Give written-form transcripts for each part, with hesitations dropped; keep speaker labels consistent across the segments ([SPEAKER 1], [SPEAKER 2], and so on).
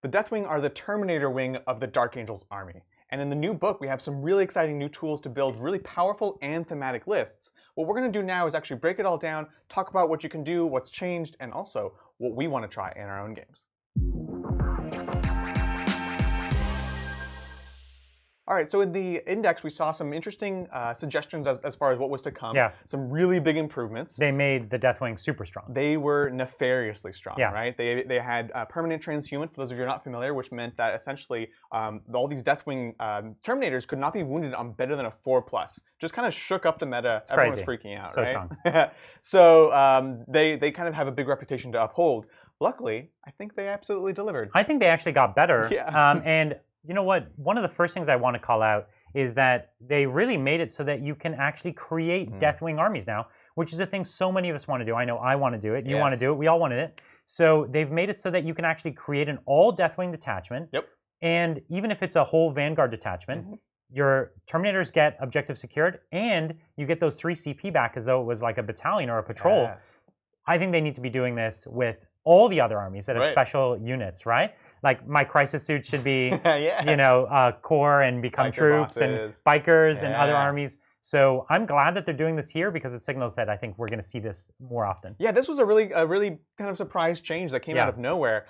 [SPEAKER 1] The Deathwing are the Terminator wing of the Dark Angel's army. And in the new book, we have some really exciting new tools to build really powerful and thematic lists. What we're going to do now is actually break it all down, talk about what you can do, what's changed, and also what we want to try in our own games. All right, so in the index, we saw some interesting suggestions as far as what was to come.
[SPEAKER 2] Yeah.
[SPEAKER 1] Some really big improvements.
[SPEAKER 2] They made the Deathwing super strong.
[SPEAKER 1] They were nefariously strong,
[SPEAKER 2] Yeah.
[SPEAKER 1] right? They had permanent transhuman, for those of you who are not familiar, which meant that essentially all these Deathwing Terminators could not be wounded on better than a 4+. Just kind of shook up the meta.
[SPEAKER 2] It's
[SPEAKER 1] Everyone
[SPEAKER 2] crazy.
[SPEAKER 1] was freaking out,
[SPEAKER 2] So
[SPEAKER 1] right?
[SPEAKER 2] strong.
[SPEAKER 1] So they kind of have a big reputation to uphold. Luckily, I think they absolutely delivered.
[SPEAKER 2] I think they actually got better.
[SPEAKER 1] Yeah.
[SPEAKER 2] And you know what? One of the first things I want to call out is that they really made it so that you can actually create Deathwing armies now, which is a thing so many of us want to do. I know I want to do it. You want to do it. We all wanted it. So they've made it so that you can actually create an all Deathwing detachment.
[SPEAKER 1] Yep.
[SPEAKER 2] And even if it's a whole Vanguard detachment, your Terminators get objective secured, and you get those 3 CP back as though it was like a battalion or a patrol.
[SPEAKER 1] Yes.
[SPEAKER 2] I think they need to be doing this with all the other armies that have special units, right? Like my crisis suit should be, you know, core and become
[SPEAKER 1] Biker
[SPEAKER 2] troops
[SPEAKER 1] bosses.
[SPEAKER 2] and bikers and other armies. So I'm glad that they're doing this here because it signals that I think we're going to see this more often.
[SPEAKER 1] Yeah, this was a really kind of surprise change that came out of nowhere.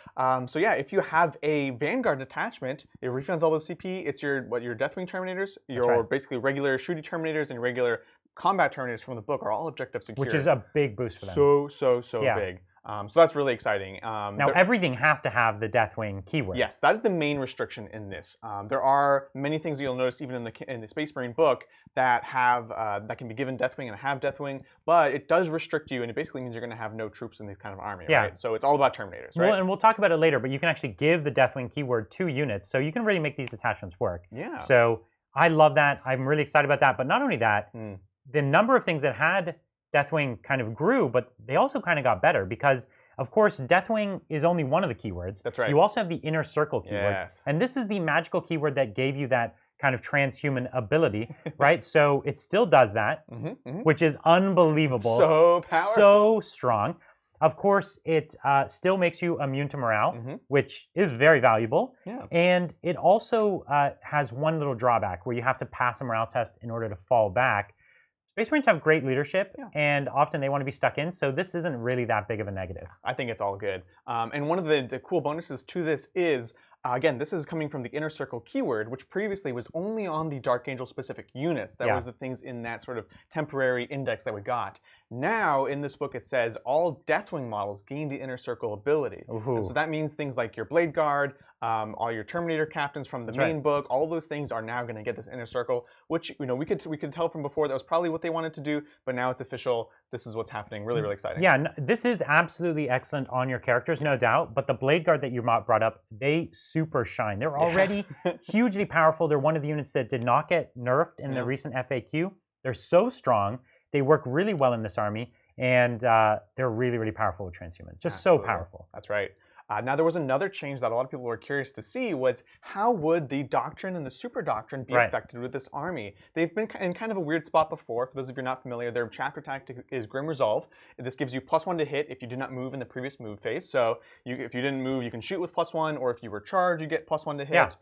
[SPEAKER 1] So yeah, if you have a Vanguard detachment, it refunds all those CP. It's your Deathwing Terminators, your basically regular shooty Terminators, and your regular combat Terminators from the book are all objective secured.
[SPEAKER 2] Which is a big boost for them.
[SPEAKER 1] So big. So that's really exciting.
[SPEAKER 2] Now everything has to have the Deathwing keyword.
[SPEAKER 1] Yes, that is the main restriction in this. There are many things you'll notice even in the Space Marine book that have that can be given Deathwing and have Deathwing, but it does restrict you, and it basically means you're going to have no troops in these kind of army, right? So it's all about Terminators, right?
[SPEAKER 2] Well, and we'll talk about it later, but you can actually give the Deathwing keyword to units, so you can really make these detachments work.
[SPEAKER 1] Yeah.
[SPEAKER 2] So I love that. I'm really excited about that. But not only that, the number of things that had Deathwing kind of grew, but they also kind of got better because, of course, Deathwing is only one of the keywords.
[SPEAKER 1] That's right.
[SPEAKER 2] You also have the Inner Circle keyword.
[SPEAKER 1] Yes.
[SPEAKER 2] And this is the magical keyword that gave you that kind of transhuman ability, right? So it still does that, which is unbelievable.
[SPEAKER 1] So powerful.
[SPEAKER 2] So strong. Of course, it still makes you immune to morale, which is very valuable.
[SPEAKER 1] Yeah.
[SPEAKER 2] And it also has one little drawback where you have to pass a morale test in order to fall back. Space Marines have great leadership, and often they want to be stuck in, so this isn't really that big of a negative.
[SPEAKER 1] I think it's all good. And one of the cool bonuses to this is, again, this is coming from the Inner Circle keyword, which previously was only on the Dark Angel specific units. That was the things in that sort of temporary index that we got. Now, in this book, it says all Deathwing models gain the Inner Circle ability. And so that means things like your Blade Guard, all your Terminator captains from the main book, all those things are now going to get this Inner Circle, which we could tell from before that was probably what they wanted to do, but now it's official. This is what's happening. Really, really exciting.
[SPEAKER 2] Yeah, this is absolutely excellent on your characters, no doubt. But the Blade Guard that you brought up, they super shine. They're already hugely powerful. They're one of the units that did not get nerfed in the recent FAQ. They're so strong. They work really well in this army, and they're really, really powerful with transhuman. Just so powerful.
[SPEAKER 1] That's right. Now, there was another change that a lot of people were curious to see was how would the Doctrine and the Super Doctrine be affected with this army? They've been in kind of a weird spot before. For those of you who are not familiar, their chapter tactic is Grim Resolve. This gives you +1 to hit if you did not move in the previous move phase. So if you didn't move, you can shoot with +1, or if you were charged, you get +1 to hit.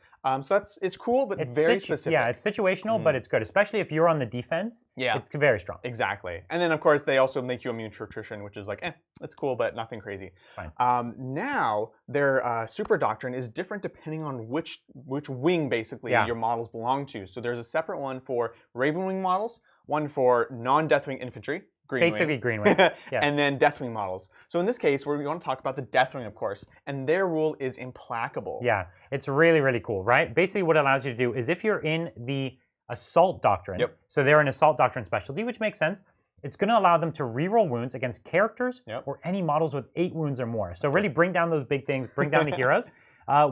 [SPEAKER 1] So it's cool, but it's very specific.
[SPEAKER 2] Yeah, it's situational, but it's good, especially if you're on the defense. Yeah, it's very strong.
[SPEAKER 1] Exactly. And then, of course, they also make you immune to attrition, which is like, it's cool, but nothing crazy.
[SPEAKER 2] Fine.
[SPEAKER 1] Now, their Super Doctrine is different depending on which wing, basically, your models belong to. So there's a separate one for Raven Wing models, one for non-Deathwing infantry,
[SPEAKER 2] basically green wing.
[SPEAKER 1] And then Deathwing models. So in this case, we want to talk about the Deathwing, of course, and their rule is implacable.
[SPEAKER 2] Yeah, it's really, really cool, right? Basically, what it allows you to do is if you're in the Assault Doctrine, so they're an Assault Doctrine specialty, which makes sense, it's going to allow them to reroll wounds against characters or any models with 8 wounds or more. So really bring down those big things, bring down the heroes,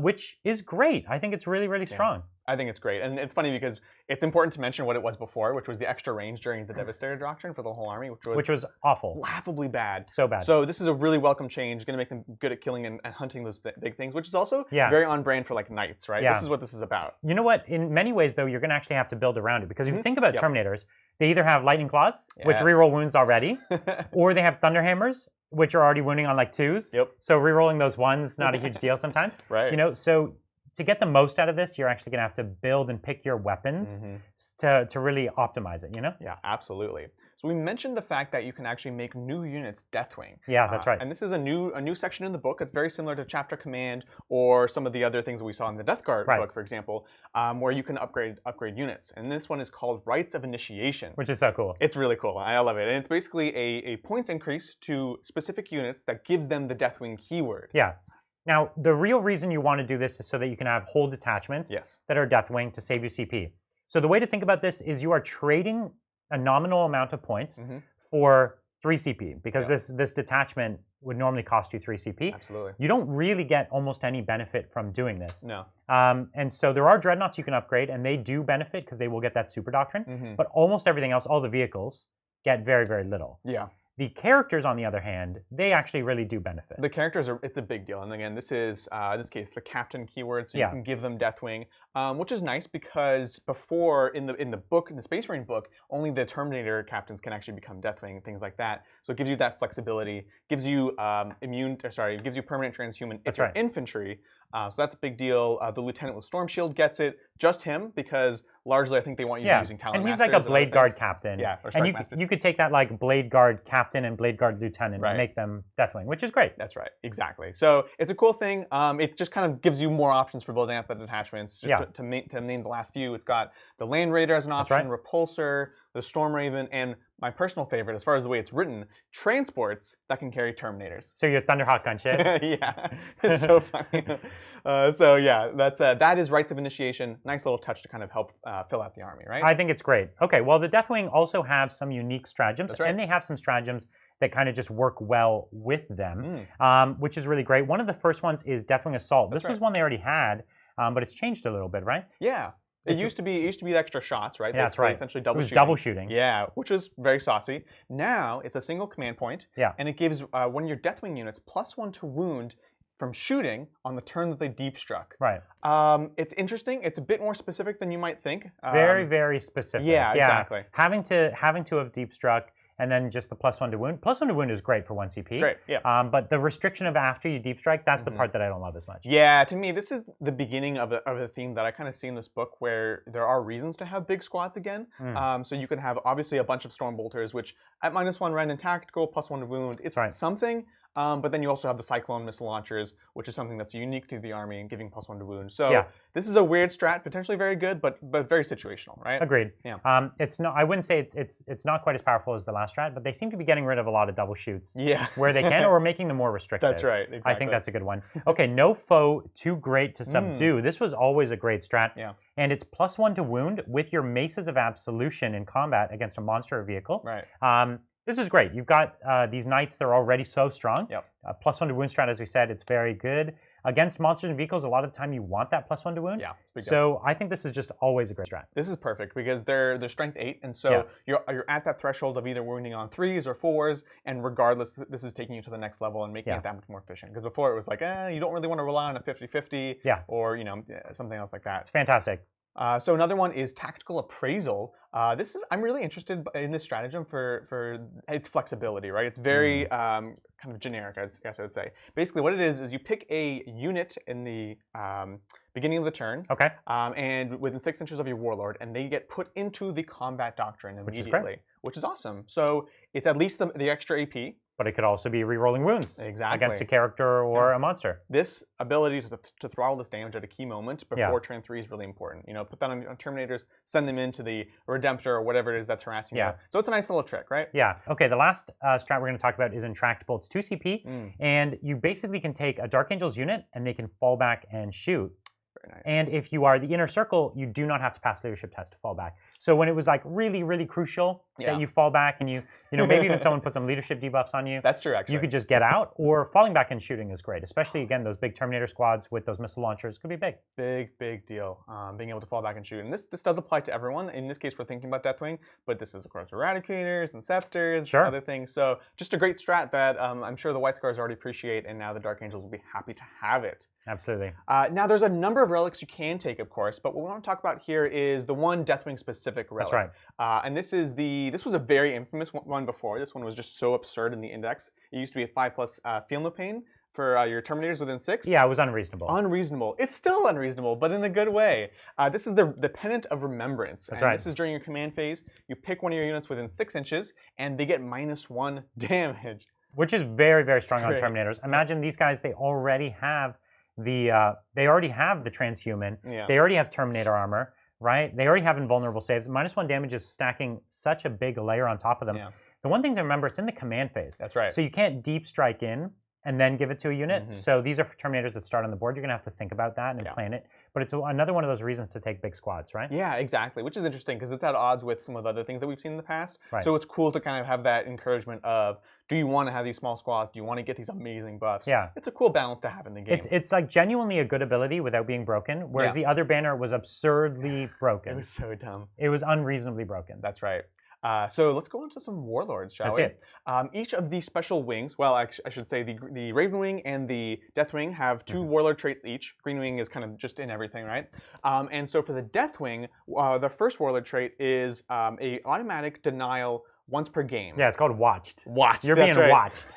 [SPEAKER 2] which is great. I think it's really, really strong.
[SPEAKER 1] I think it's great. And it's funny because it's important to mention what it was before, which was the extra range during the Devastator Doctrine for the whole army, which was
[SPEAKER 2] awful.
[SPEAKER 1] Laughably bad.
[SPEAKER 2] So bad.
[SPEAKER 1] So this is a really welcome change, going to make them good at killing and hunting those big things, which is also very on brand for like knights, right? This is what this is about.
[SPEAKER 2] You know what? In many ways, though, you're going to actually have to build around it, because if you think about Terminators, they either have Lightning Claws, which reroll wounds already, or they have Thunderhammers, which are already wounding on like 2s. So rerolling those 1s, not a huge deal sometimes.
[SPEAKER 1] Right.
[SPEAKER 2] You know, so to get the most out of this, you're actually going to have to build and pick your weapons to really optimize it, you know?
[SPEAKER 1] Yeah, absolutely. So we mentioned the fact that you can actually make new units Deathwing.
[SPEAKER 2] Yeah, that's right.
[SPEAKER 1] And this is a new section in the book. It's very similar to Chapter Command or some of the other things that we saw in the Death Guard book, for example, where you can upgrade units. And this one is called Rites of Initiation.
[SPEAKER 2] Which is so cool.
[SPEAKER 1] It's really cool. I love it. And it's basically a points increase to specific units that gives them the Deathwing keyword.
[SPEAKER 2] Yeah. Now, the real reason you want to do this is so that you can have whole detachments that are Deathwing to save you CP. So the way to think about this is you are trading a nominal amount of points for 3 CP, because this detachment would normally cost you 3 CP.
[SPEAKER 1] Absolutely.
[SPEAKER 2] You don't really get almost any benefit from doing this.
[SPEAKER 1] No.
[SPEAKER 2] And so there are Dreadnoughts you can upgrade, and they do benefit because they will get that Super Doctrine. But almost everything else, all the vehicles, get very, very little.
[SPEAKER 1] Yeah.
[SPEAKER 2] The characters, on the other hand, they actually really do benefit.
[SPEAKER 1] The characters it's a big deal. And again, this is, in this case, the captain keyword, so you can give them Deathwing, which is nice because before, in the book, in the Space Marine book, only the Terminator captains can actually become Deathwing, things like that. So it gives you that flexibility, gives you it gives you permanent transhuman if you're infantry. So that's a big deal. The Lieutenant with Storm Shield gets it, just him, because largely I think they want you using Talon
[SPEAKER 2] and he's
[SPEAKER 1] Masters
[SPEAKER 2] like a Blade Guard captain.
[SPEAKER 1] Yeah, or
[SPEAKER 2] and you could take that like Blade Guard captain and Blade Guard lieutenant and make them Deathwing, which is great.
[SPEAKER 1] That's right, exactly. So it's a cool thing. It just kind of gives you more options for building up the detachments. Just to name the last few, it's got the Land Raider as an option, Repulsor, the Storm Raven, and my personal favorite, as far as the way it's written, transports that can carry Terminators.
[SPEAKER 2] So your Thunderhawk gunship.
[SPEAKER 1] Yeah, it's so funny. So yeah, that is Rites of Initiation. Nice little touch to kind of help fill out the army, right?
[SPEAKER 2] I think it's great. Okay, well, the Deathwing also have some unique stratagems, and they have some stratagems that kind of just work well with them, which is really great. One of the first ones is Deathwing Assault. This was one they already had, but it's changed a little bit, right?
[SPEAKER 1] Yeah. It used to be the extra shots, right?
[SPEAKER 2] Yeah, that's right.
[SPEAKER 1] Essentially double shooting.
[SPEAKER 2] Double shooting.
[SPEAKER 1] Yeah, which was very saucy. Now it's a single command point.
[SPEAKER 2] Yeah.
[SPEAKER 1] And it gives one of your Deathwing units +1 to wound from shooting on the turn that they deep struck.
[SPEAKER 2] Right.
[SPEAKER 1] It's interesting. It's a bit more specific than you might think.
[SPEAKER 2] It's very, very specific.
[SPEAKER 1] Yeah, exactly.
[SPEAKER 2] Having to have deep struck, and then just the +1 to wound. +1 to wound is great for 1 CP.
[SPEAKER 1] It's great, yeah.
[SPEAKER 2] But the restriction of after you deep strike, that's the part that I don't love as much.
[SPEAKER 1] Yeah, to me, this is the beginning of a theme that I kind of see in this book, where there are reasons to have big squads again. So you can have, obviously, a bunch of Stormbolters, which at -1 rend and tactical, +1 to wound, it's something. But then you also have the Cyclone missile launchers, which is something that's unique to the army and giving +1 to wound. So this is a weird strat, potentially very good, but very situational, right?
[SPEAKER 2] Agreed.
[SPEAKER 1] Yeah.
[SPEAKER 2] It's not. I wouldn't say it's not quite as powerful as the last strat, but they seem to be getting rid of a lot of double shoots.
[SPEAKER 1] Yeah.
[SPEAKER 2] Where they can, or making them more restricted.
[SPEAKER 1] That's right. Exactly.
[SPEAKER 2] I think that's a good one. Okay, no foe too great to subdue. This was always a great strat.
[SPEAKER 1] Yeah.
[SPEAKER 2] And it's +1 to wound with your Maces of Absolution in combat against a monster or vehicle.
[SPEAKER 1] Right.
[SPEAKER 2] This is great. You've got these knights, they're already so strong.
[SPEAKER 1] Yep.
[SPEAKER 2] +1 to wound strat, as we said, it's very good. Against monsters and vehicles, a lot of the time you want that +1 to wound.
[SPEAKER 1] Yeah.
[SPEAKER 2] So I think this is just always a great strat.
[SPEAKER 1] This is perfect because they're strength 8, and so you're at that threshold of either wounding on 3s or 4s, and regardless, this is taking you to the next level and making it that much more efficient. Because before it was like, you don't really want to rely on a 50-50 or something else like that.
[SPEAKER 2] It's fantastic.
[SPEAKER 1] So another one is Tactical Appraisal. I'm really interested in this stratagem for its flexibility, right? It's very kind of generic, I guess I would say. Basically, what it is you pick a unit in the beginning of the turn, and within 6 inches of your Warlord, and they get put into the Combat Doctrine immediately, which is awesome. So it's at least the extra AP.
[SPEAKER 2] But it could also be re-rolling wounds against a character or a monster.
[SPEAKER 1] This ability to throttle this damage at a key moment before turn 3 is really important. Put that on Terminators, send them into the Redemptor or whatever it is that's harassing you. So it's a nice little trick, right?
[SPEAKER 2] Yeah. Okay, the last strat we're going to talk about is Intractable. It's 2 CP, and you basically can take a Dark Angel's unit, and they can fall back and shoot.
[SPEAKER 1] nice.
[SPEAKER 2] And if you are the inner circle, you do not have to pass leadership test to fall back. So when it was like really, really crucial that you fall back and you know, maybe even someone put some leadership debuffs on you.
[SPEAKER 1] That's true, actually.
[SPEAKER 2] You could just get out, or falling back and shooting is great, especially again, those big Terminator squads with those missile launchers could be big.
[SPEAKER 1] Big deal. Being able to fall back and shoot. And this does apply to everyone. In this case, we're thinking about Deathwing, but this is, of course, Eradicators and Scepters, other things. So just a great strat that I'm sure the White Scars already appreciate, and now the Dark Angels will be happy to have it.
[SPEAKER 2] Absolutely.
[SPEAKER 1] Now, there's a number of relics you can take, of course, but what we want to talk about here is the one Deathwing specific relic.
[SPEAKER 2] That's right.
[SPEAKER 1] And this was a very infamous one before. This one was just so absurd in the index. It used to be a 5+ Feel No Pain for your Terminators within 6.
[SPEAKER 2] Yeah, it was unreasonable.
[SPEAKER 1] Unreasonable. It's still unreasonable, but in a good way. This is the Pennant of Remembrance.
[SPEAKER 2] That's
[SPEAKER 1] and
[SPEAKER 2] right.
[SPEAKER 1] This is during your command phase. You pick one of your units within 6 inches, and they get -1 damage.
[SPEAKER 2] Which is very, very strong on Terminators. Imagine these guys, they already have the transhuman.
[SPEAKER 1] Yeah.
[SPEAKER 2] They already have Terminator armor, right? They already have invulnerable saves. -1 damage is stacking such a big layer on top of them.
[SPEAKER 1] Yeah.
[SPEAKER 2] The one thing to remember, it's in the command phase.
[SPEAKER 1] That's right.
[SPEAKER 2] So you can't deep strike in and then give it to a unit. So these are for Terminators that start on the board. You're going to have to think about that and plan it. But it's another one of those reasons to take big squads, right?
[SPEAKER 1] Yeah, exactly. Which is interesting because it's at odds with some of the other things that we've seen in the past.
[SPEAKER 2] Right.
[SPEAKER 1] So it's cool to kind of have that encouragement of, do you want to have these small squads? Do you want to get these amazing buffs?
[SPEAKER 2] Yeah.
[SPEAKER 1] It's a cool balance to have in the game.
[SPEAKER 2] It's like genuinely a good ability without being broken, whereas the other banner was absurdly broken.
[SPEAKER 1] It was so dumb.
[SPEAKER 2] It was unreasonably broken.
[SPEAKER 1] That's right. So let's go into some Warlords, shall we?
[SPEAKER 2] That's it.
[SPEAKER 1] Each of these special wings, well, I should say the Raven Wing and the Deathwing have 2 Warlord traits each. Green Wing is kind of just in everything, right? And so for the Deathwing, the first Warlord trait is a automatic denial once per game.
[SPEAKER 2] Yeah, it's called Watched.
[SPEAKER 1] Watched.
[SPEAKER 2] You're being watched.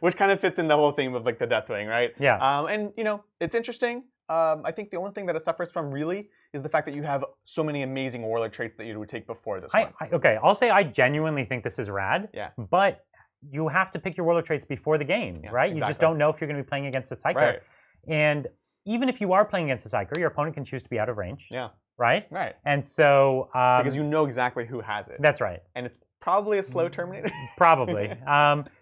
[SPEAKER 1] Which kind of fits in the whole theme of like the Deathwing, right?
[SPEAKER 2] Yeah.
[SPEAKER 1] And you know, it's interesting. I think the only thing that it suffers from really is the fact that you have so many amazing Warlord traits that you would take before this one.
[SPEAKER 2] Okay, I'll say I genuinely think this is rad.
[SPEAKER 1] Yeah.
[SPEAKER 2] But you have to pick your Warlord traits before the game, right?
[SPEAKER 1] Exactly.
[SPEAKER 2] You just don't know if you're going to be playing against a Psyker.
[SPEAKER 1] Right.
[SPEAKER 2] And even if you are playing against a Psyker, your opponent can choose to be out of range.
[SPEAKER 1] Yeah.
[SPEAKER 2] Right?
[SPEAKER 1] Right.
[SPEAKER 2] And so...
[SPEAKER 1] because you know exactly who has it.
[SPEAKER 2] That's right.
[SPEAKER 1] And it's probably a slow Terminator.
[SPEAKER 2] Probably.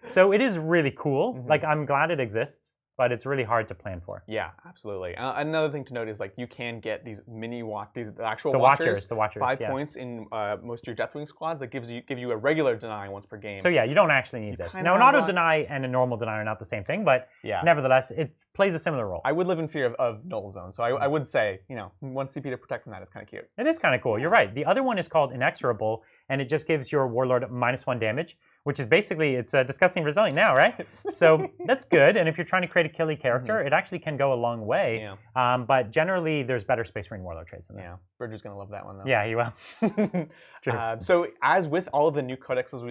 [SPEAKER 2] So it is really cool. Like, I'm glad it exists, but it's really hard to plan for.
[SPEAKER 1] Yeah, absolutely. Another thing to note is like you can get these the actual
[SPEAKER 2] the
[SPEAKER 1] Watchers,
[SPEAKER 2] 5
[SPEAKER 1] points in most of your Deathwing squads that give you a regular deny once per game.
[SPEAKER 2] So yeah, you don't actually need this. Now, an auto deny and a normal deny are not the same thing, but nevertheless, it plays a similar role.
[SPEAKER 1] I would live in fear of null zone, so I would say, you know, 1 CP to protect from that is kind of cute.
[SPEAKER 2] It is kind of cool. You're right. The other one is called Inexorable, and it just gives your Warlord -1 damage, which is basically, it's a disgusting resilient now, right? So that's good. And if you're trying to create a killy character, it actually can go a long way.
[SPEAKER 1] Yeah.
[SPEAKER 2] But generally, there's better Space Marine Warlord traits in this.
[SPEAKER 1] Yeah, Bridger's going to love that one, though.
[SPEAKER 2] Yeah, he will. It's true.
[SPEAKER 1] So as with all of the new codexes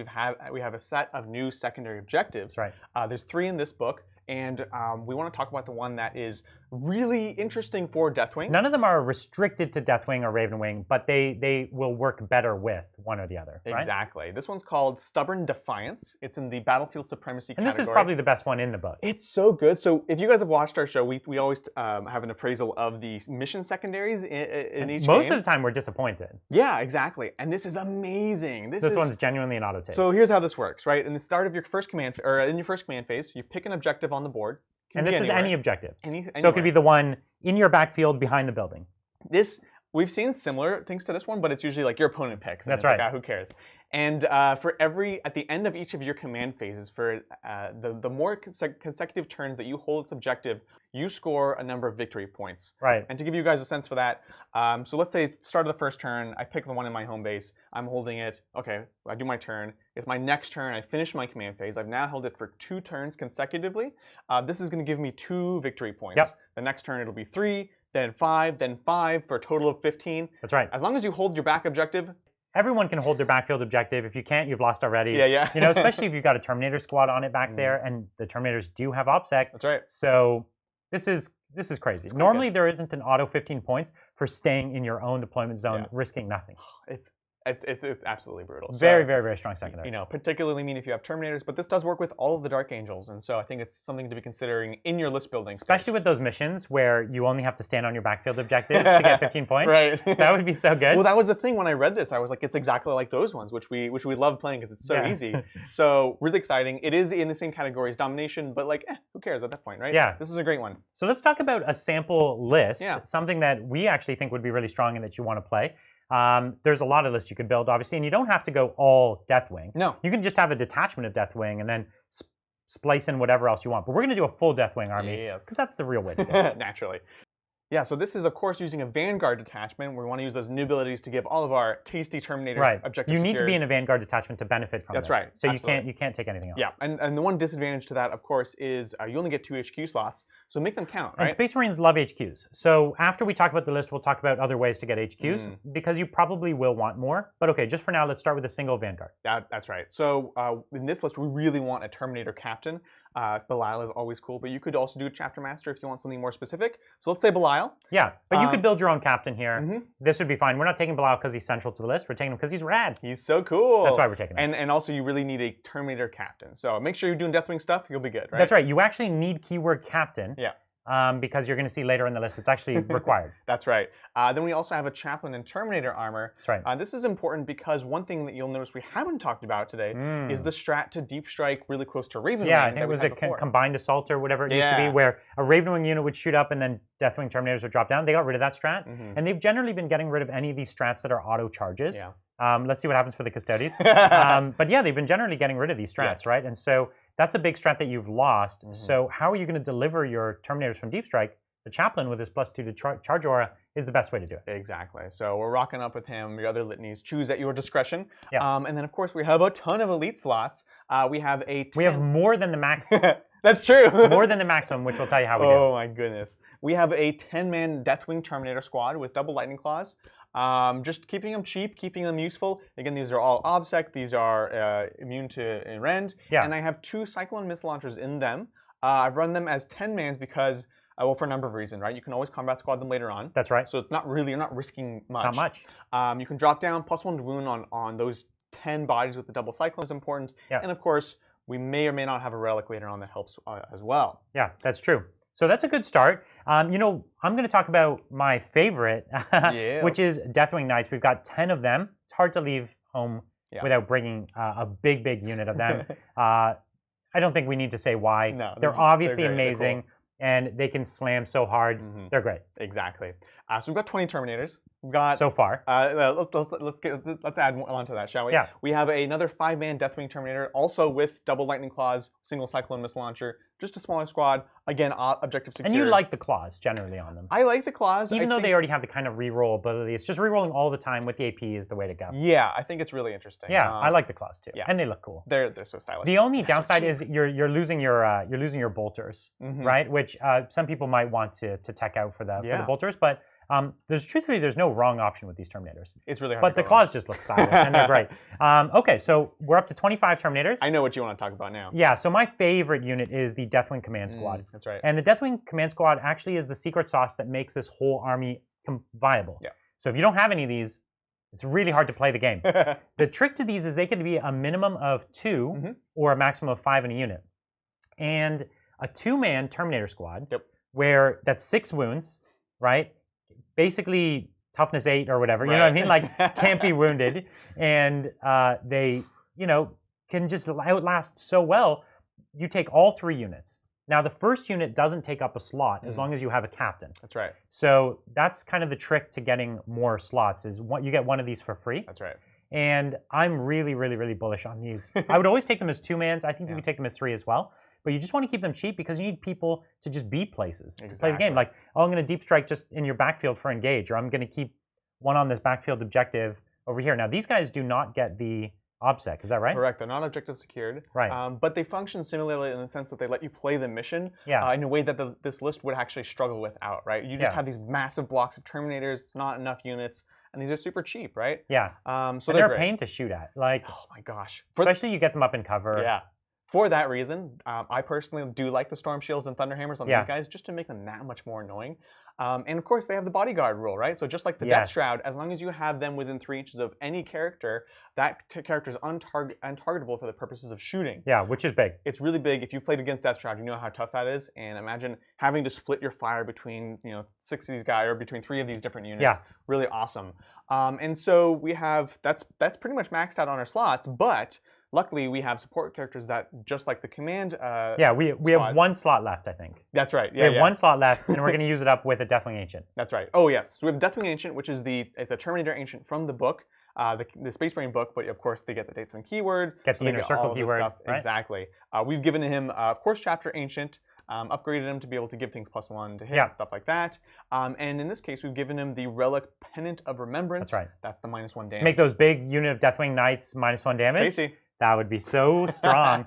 [SPEAKER 1] we have a set of new secondary objectives.
[SPEAKER 2] Right.
[SPEAKER 1] There's 3 in this book, and we want to talk about the one that is really interesting for Deathwing.
[SPEAKER 2] None of them are restricted to Deathwing or Raven Wing, but they will work better with one or the other, right?
[SPEAKER 1] Exactly. This one's called Stubborn Defiance. It's in the Battlefield Supremacy category.
[SPEAKER 2] And this is probably the best one in the book.
[SPEAKER 1] It's so good. So if you guys have watched our show, we always have an appraisal of the mission secondaries in each
[SPEAKER 2] Most
[SPEAKER 1] game.
[SPEAKER 2] of the time, we're disappointed.
[SPEAKER 1] Yeah, exactly. And this is amazing.
[SPEAKER 2] This one's genuinely an auto take.
[SPEAKER 1] So here's how this works, right? In the start of your first command, or in your first command phase, you pick an objective on the board.
[SPEAKER 2] And this is any objective.
[SPEAKER 1] Anywhere.
[SPEAKER 2] So it could be the one in your backfield behind the building.
[SPEAKER 1] We've seen similar things to this one, but it's usually like your opponent picks.
[SPEAKER 2] That's right.
[SPEAKER 1] Like, who cares? And at the end of each of your command phases, for the more consecutive turns that you hold its objective, you score a number of victory points.
[SPEAKER 2] Right.
[SPEAKER 1] And to give you guys a sense for that, so let's say start of the first turn, I pick the one in my home base. I'm holding it. Okay, I do my turn. It's my next turn. I finish my command phase. I've now held it for 2 turns consecutively. This is going to give me 2 victory points.
[SPEAKER 2] Yep.
[SPEAKER 1] The next turn it'll be 3. Then 5, then 5 for a total of 15.
[SPEAKER 2] That's right.
[SPEAKER 1] As long as you hold your back objective.
[SPEAKER 2] Everyone can hold their backfield objective. If you can't, you've lost already.
[SPEAKER 1] Yeah.
[SPEAKER 2] You know, especially if you've got a Terminator squad on it back there, and the Terminators do have OPSEC.
[SPEAKER 1] That's right.
[SPEAKER 2] So this is crazy. Normally, there isn't an auto 15 points for staying in your own deployment zone, risking nothing.
[SPEAKER 1] It's absolutely brutal.
[SPEAKER 2] Very, very, very strong secondary.
[SPEAKER 1] You know, particularly mean if you have Terminators, but this does work with all of the Dark Angels, and so I think it's something to be considering in your list building.
[SPEAKER 2] Especially with those missions where you only have to stand on your backfield objective to get 15 points.
[SPEAKER 1] Right.
[SPEAKER 2] That would be so good.
[SPEAKER 1] Well, that was the thing when I read this. I was like, it's exactly like those ones, which we love playing because it's so easy. So really exciting. It is in the same category as Domination, but like, who cares at that point, right?
[SPEAKER 2] Yeah.
[SPEAKER 1] This is a great one.
[SPEAKER 2] So let's talk about a sample list,
[SPEAKER 1] Yeah.
[SPEAKER 2] something that we actually think would be really strong and that you want to play. There's a lot of lists you could build, obviously, and you don't have to go all Deathwing.
[SPEAKER 1] No.
[SPEAKER 2] You can just have a detachment of Deathwing and then splice in whatever else you want. But we're going to do a full Deathwing army because that's the real way to do it.
[SPEAKER 1] Naturally. Yeah, so this is, of course, using a Vanguard detachment. We want to use those new abilities to give all of our tasty Terminators objectives.
[SPEAKER 2] You need to be in a Vanguard detachment to benefit from this.
[SPEAKER 1] That's right.
[SPEAKER 2] So
[SPEAKER 1] absolutely.
[SPEAKER 2] you can't take anything else.
[SPEAKER 1] Yeah, and the one disadvantage to that, of course, is you only get 2 HQ slots, so make them count, right?
[SPEAKER 2] And Space Marines love HQs. So after we talk about the list, we'll talk about other ways to get HQs because you probably will want more. But okay, just for now, let's start with a single Vanguard.
[SPEAKER 1] That's right. So in this list, we really want a Terminator Captain. Belial is always cool, but you could also do a Chapter Master if you want something more specific. So let's say Belial.
[SPEAKER 2] Yeah, but you could build your own captain here. This would be fine. We're not taking Belial because he's central to the list. We're taking him because he's rad.
[SPEAKER 1] He's so cool.
[SPEAKER 2] That's why we're taking him.
[SPEAKER 1] And also, you really need a Terminator Captain. So make sure you're doing Deathwing stuff. You'll be good, right?
[SPEAKER 2] That's right. You actually need keyword Captain.
[SPEAKER 1] Yeah.
[SPEAKER 2] Because you're going to see later in the list, it's actually required.
[SPEAKER 1] That's right. Then we also have a Chaplain and Terminator armor.
[SPEAKER 2] That's right.
[SPEAKER 1] This is important because one thing that you'll notice we haven't talked about today is the strat to deep strike really close to Ravenwing.
[SPEAKER 2] Yeah, I think it was a combined assault or whatever it used to be, where a Ravenwing unit would shoot up and then Deathwing Terminators would drop down. They got rid of that strat, and they've generally been getting rid of any of these strats that are auto charges. Yeah. Let's see what happens for the Custodies. But yeah, they've been generally getting rid of these strats, right? And so that's a big strat that you've lost. So how are you going to deliver your Terminators from deep strike? The Chaplain with his +2 to charge aura is the best way to do it.
[SPEAKER 1] Exactly. So we're rocking up with him. Your other litanies, choose at your discretion.
[SPEAKER 2] Yeah.
[SPEAKER 1] And then, of course, we have a ton of elite slots. We have
[SPEAKER 2] We have more than the max.
[SPEAKER 1] That's true.
[SPEAKER 2] More than the maximum, which we'll tell you how we do.
[SPEAKER 1] Oh, my goodness. We have a 10-man Deathwing Terminator squad with double Lightning Claws. Just keeping them cheap, keeping them useful. Again, these are all OBSEC. These are immune to rend.
[SPEAKER 2] Yeah.
[SPEAKER 1] And I have 2 Cyclone Missile Launchers in them. I've run them as 10-mans because... well, for a number of reasons, right? You can always combat squad them later on.
[SPEAKER 2] That's right.
[SPEAKER 1] So it's not really, you're not risking much.
[SPEAKER 2] Not much.
[SPEAKER 1] You can drop down +1 to wound on those 10 bodies with the double cyclone is important.
[SPEAKER 2] Yeah.
[SPEAKER 1] And of course, we may or may not have a relic later on that helps as well.
[SPEAKER 2] Yeah, that's true. So that's a good start. You know, I'm going to talk about my favorite, which is Deathwing Knights. We've got 10 of them. It's hard to leave home without bringing a big, big unit of them. I don't think we need to say why.
[SPEAKER 1] No,
[SPEAKER 2] they're obviously amazing. And they can slam so hard. They're great.
[SPEAKER 1] Exactly. So we've got 20 Terminators. We've got
[SPEAKER 2] so far.
[SPEAKER 1] Let's add one onto that, shall we?
[SPEAKER 2] Yeah.
[SPEAKER 1] We have another 5-man Deathwing Terminator, also with double Lightning Claws, single Cyclone Missile Launcher, just a smaller squad. Again, objective secured.
[SPEAKER 2] And you like the claws generally on them.
[SPEAKER 1] I like the claws,
[SPEAKER 2] even though they already have the kind of reroll ability. It's just rerolling all the time with the AP is the way to go.
[SPEAKER 1] Yeah, I think it's really interesting.
[SPEAKER 2] Yeah, I like the claws too.
[SPEAKER 1] Yeah.
[SPEAKER 2] And they look cool.
[SPEAKER 1] They're so stylish.
[SPEAKER 2] The only downside is you're losing your bolters, right? Which some people might want to tech out for the bolters, but truthfully there's no wrong option with these Terminators.
[SPEAKER 1] It's really hard.
[SPEAKER 2] But the claws just look stylish and they're great. Okay, so we're up to 25 Terminators.
[SPEAKER 1] I know what you want to talk about now.
[SPEAKER 2] Yeah, so my favorite unit is the Deathwing Command Squad.
[SPEAKER 1] That's right.
[SPEAKER 2] And the Deathwing Command Squad actually is the secret sauce that makes this whole army viable.
[SPEAKER 1] Yeah.
[SPEAKER 2] So if you don't have any of these, it's really hard to play the game. The trick to these is they can be a minimum of 2 or a maximum of 5 in a unit. And a 2-man Terminator squad, where that's 6 wounds, right? Basically toughness 8 or whatever, you know what I mean? Like can't be wounded, and they, can just outlast so well. You take all 3 units. Now the first unit doesn't take up a slot as long as you have a captain.
[SPEAKER 1] That's right.
[SPEAKER 2] So that's kind of the trick to getting more slots is you get one of these for free.
[SPEAKER 1] That's right.
[SPEAKER 2] And I'm really, really, really bullish on these. I would always take them as 2-mans. I think you could take them as 3 as well. But you just want to keep them cheap because you need people to just be places to play the game. Like, oh, I'm going to deep strike just in your backfield for engage, or I'm going to keep one on this backfield objective over here. Now, these guys do not get the OBSEC, is that right?
[SPEAKER 1] Correct. They're not objective secured.
[SPEAKER 2] Right.
[SPEAKER 1] But they function similarly in the sense that they let you play the mission in a way that this list would actually struggle without, right? You just have these massive blocks of Terminators. It's not enough units. And these are super cheap, right?
[SPEAKER 2] Yeah.
[SPEAKER 1] So
[SPEAKER 2] they're a pain to shoot at. Like,
[SPEAKER 1] oh my gosh.
[SPEAKER 2] Especially you get them up in cover.
[SPEAKER 1] Yeah. for that reason, I personally do like the Storm Shields and Thunderhammers on these guys, just to make them that much more annoying. And of course, they have the Bodyguard rule, right? So just like the Death Shroud, as long as you have them within 3 inches of any character, that character is untargetable for the purposes of shooting.
[SPEAKER 2] Yeah, which is big.
[SPEAKER 1] It's really big. If you've played against Death Shroud, you know how tough that is. And imagine having to split your fire between 6 of these guys, or between 3 of these different units. Yeah. Really awesome. And so we have that's pretty much maxed out on our slots, but luckily, we have support characters that, just like the command
[SPEAKER 2] we have 1 slot left, I think.
[SPEAKER 1] That's right.
[SPEAKER 2] Yeah, we have 1 slot left, and we're going to use it up with a Deathwing Ancient.
[SPEAKER 1] That's right. Oh, yes. So we have Deathwing Ancient, which is it's a Terminator Ancient from the book, the Space Marine book, but of course, they get the Deathwing keyword.
[SPEAKER 2] Get the Inner Circle keyword, right?
[SPEAKER 1] Exactly. We've given him, of course, Chapter Ancient, upgraded him to be able to give things +1 to hit, and stuff like that. And in this case, we've given him the Relic Pennant of Remembrance.
[SPEAKER 2] That's right.
[SPEAKER 1] That's the -1 damage.
[SPEAKER 2] Make those big unit of Deathwing Knights -1 damage.
[SPEAKER 1] Stacy.
[SPEAKER 2] That would be so strong.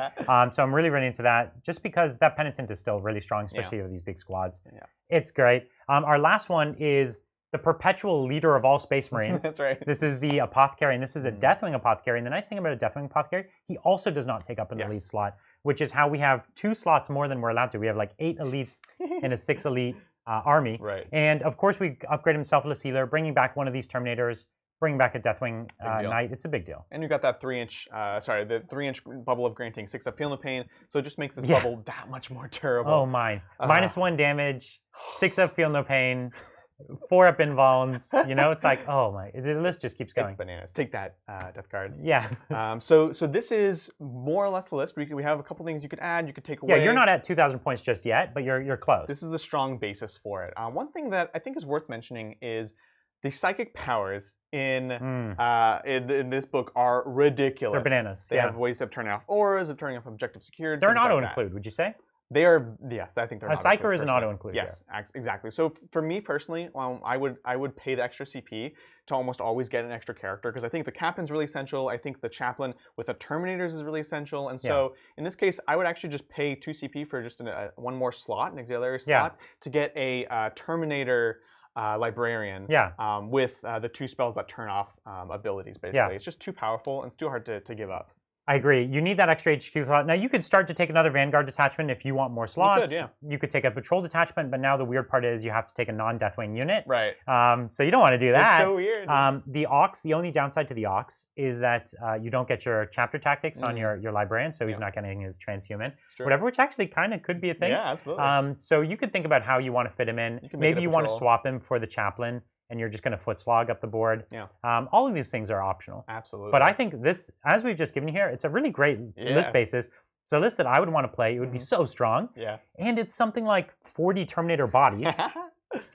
[SPEAKER 2] So I'm really into that, just because that Penitent is still really strong, especially with these big squads. Yeah. It's great. Our last one is the perpetual leader of all Space Marines.
[SPEAKER 1] That's right.
[SPEAKER 2] This is the Apothecary, and this is a Deathwing Apothecary. And the nice thing about a Deathwing Apothecary, he also does not take up an elite slot, which is how we have 2 slots more than we're allowed to. We have like 8 elites in a 6 elite army.
[SPEAKER 1] Right.
[SPEAKER 2] And of course, we upgrade him Selfless Healer, bringing back one of these Terminators, bringing back a Deathwing Knight. It's a big deal.
[SPEAKER 1] And you got that 3-inch, the 3-inch bubble of granting 6 up Feel No Pain, so it just makes this bubble that much more terrible.
[SPEAKER 2] Oh my! -1 damage, 6 up Feel No Pain, 4 up Invulns. It's like, oh my! The list just keeps going.
[SPEAKER 1] It's bananas. Take that, Death Card.
[SPEAKER 2] Yeah.
[SPEAKER 1] So this is more or less the list. We have a couple things you could add. You could take away.
[SPEAKER 2] Yeah, you're not at 2,000 points just yet, but you're close.
[SPEAKER 1] This is the strong basis for it. One thing that I think is worth mentioning is the psychic powers in this book are ridiculous.
[SPEAKER 2] They're bananas.
[SPEAKER 1] They have ways of turning off auras, of turning off objective secured.
[SPEAKER 2] They're an auto-include, would you say?
[SPEAKER 1] They are, yes, I think they're
[SPEAKER 2] a psyker is an auto-include.
[SPEAKER 1] Yes, exactly. So for me personally, I would pay the extra CP to almost always get an extra character, because I think the Captain's really essential. I think the Chaplain with the Terminators is really essential. And so in this case, I would actually just pay 2 CP for just 1 more slot, an auxiliary slot, to get a Terminator Librarian with the 2 spells that turn off abilities, basically. It's just too powerful and it's too hard to give up.
[SPEAKER 2] I agree. You need that extra HQ slot. Now, you could start to take another Vanguard detachment if you want more slots. You could take a Patrol detachment, but now the weird part is you have to take a non-Deathwing unit.
[SPEAKER 1] Right.
[SPEAKER 2] So you don't want to do that.
[SPEAKER 1] It's so weird.
[SPEAKER 2] The only downside to the Ox is that you don't get your Chapter Tactics on your Librarian, so he's not getting his Transhuman. Whatever, which actually kind of could be a thing.
[SPEAKER 1] Yeah, absolutely.
[SPEAKER 2] So you could think about how you want to fit him in. Maybe you want to swap him for the Chaplain, and you're just going to foot slog up the board.
[SPEAKER 1] Yeah.
[SPEAKER 2] All of these things are optional.
[SPEAKER 1] Absolutely.
[SPEAKER 2] But I think this, as we've just given you here, it's a really great list basis. It's a list that I would want to play. It would be so strong.
[SPEAKER 1] Yeah.
[SPEAKER 2] And it's something like 40 Terminator bodies,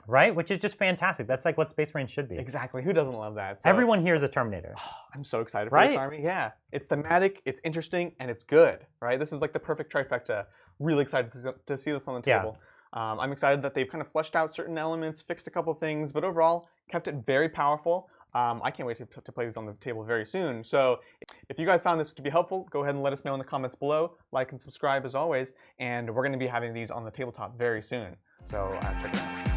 [SPEAKER 2] right? Which is just fantastic. That's like what Space Marines should be.
[SPEAKER 1] Exactly. Who doesn't love that? So,
[SPEAKER 2] everyone here is a Terminator.
[SPEAKER 1] I'm so excited for this army. Yeah. It's thematic, it's interesting, and it's good, right? This is like the perfect trifecta. Really excited to see this on the table. I'm excited that they've kind of fleshed out certain elements, fixed a couple things, but overall kept it very powerful. I can't wait to play these on the table very soon. So if you guys found this to be helpful, go ahead and let us know in the comments below. Like and subscribe as always, and we're going to be having these on the tabletop very soon. So check it out.